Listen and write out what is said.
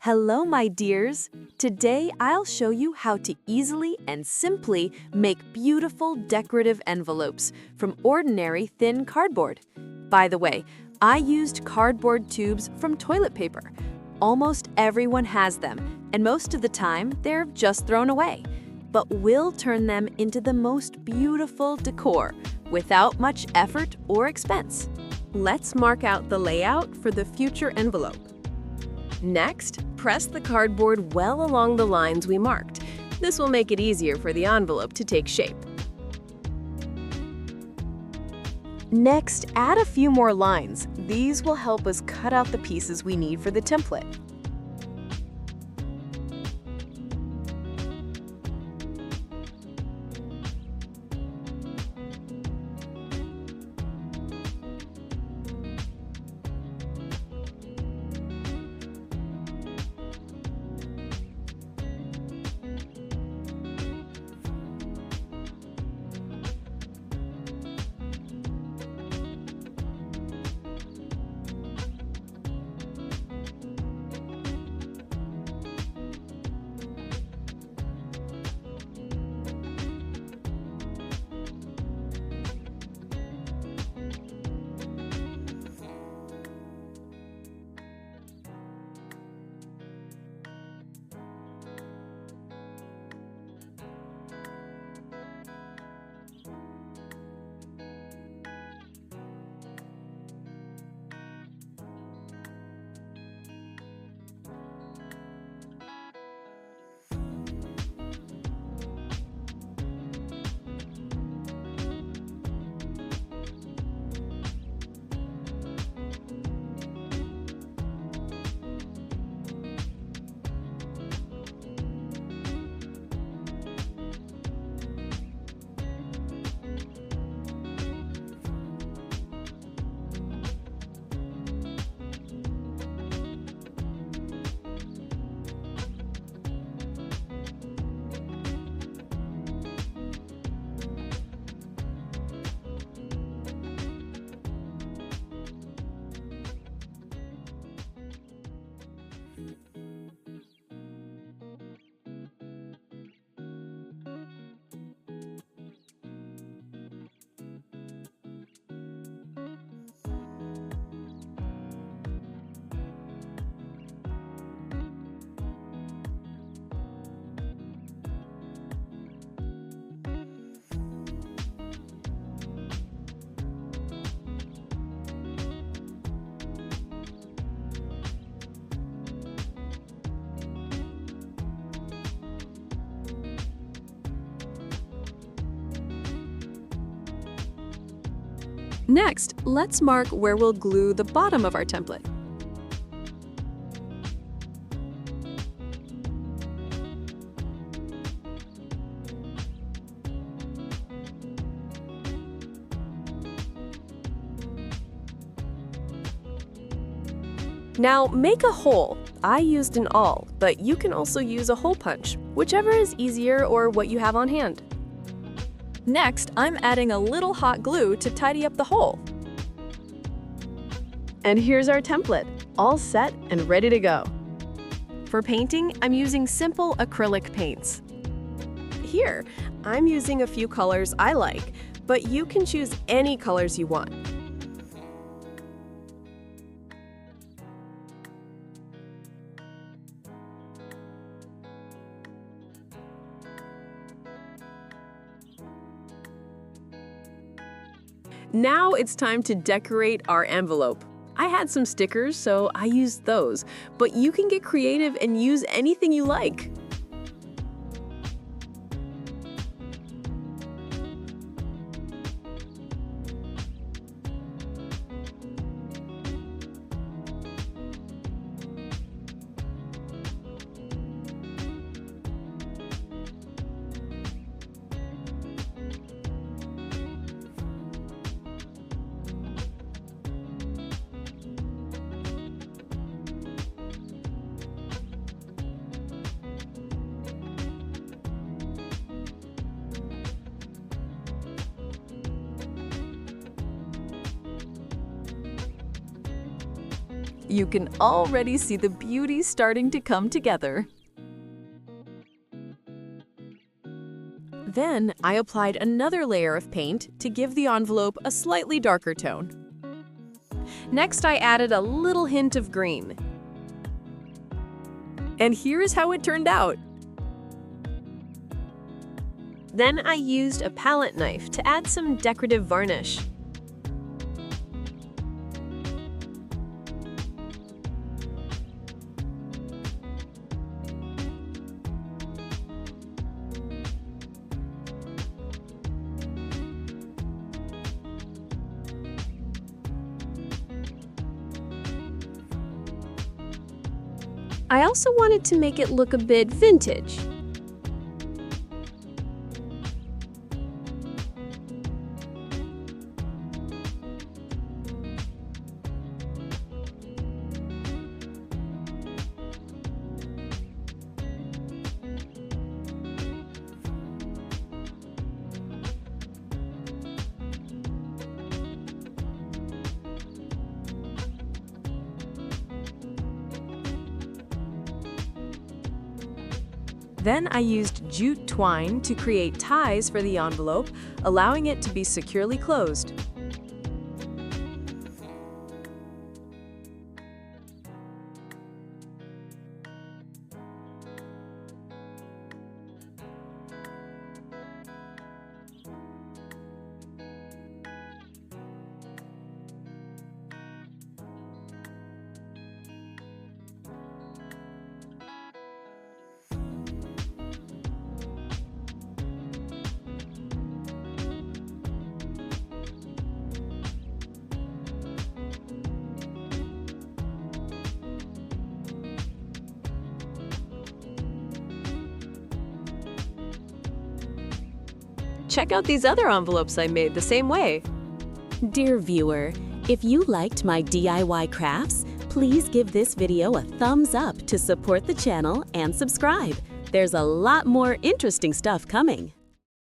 Hello, my dears! Today I'll show you how to easily and simply make beautiful decorative envelopes from ordinary thin cardboard. By the way, I used cardboard tubes from toilet paper. Almost everyone has them, and most of the time they're just thrown away. But we'll turn them into the most beautiful decor without much effort or expense. Let's mark out the layout for the future envelope. Next, press the cardboard well along the lines we marked. This will make it easier for the envelope to take shape. Next, add a few more lines. These will help us cut out the pieces we need for the template. Next, let's mark where we'll glue the bottom of our template. Now make a hole. I used an awl, but you can also use a hole punch, whichever is easier or what you have on hand. Next, I'm adding a little hot glue to tidy up the hole. And here's our template, all set and ready to go. For painting, I'm using simple acrylic paints. Here, I'm using a few colors I like, but you can choose any colors you want. Now it's time to decorate our envelope. I had some stickers, so I used those, but you can get creative and use anything you like. You can already see the beauty starting to come together. Then I applied another layer of paint to give the envelope a slightly darker tone. Next, I added a little hint of green. And here's how it turned out. Then I used a palette knife to add some decorative varnish. I also wanted to make it look a bit vintage. Then I used jute twine to create ties for the envelope, allowing it to be securely closed. Check out these other envelopes I made the same way. Dear viewer, if you liked my DIY crafts, please give this video a thumbs up to support the channel and subscribe. There's a lot more interesting stuff coming.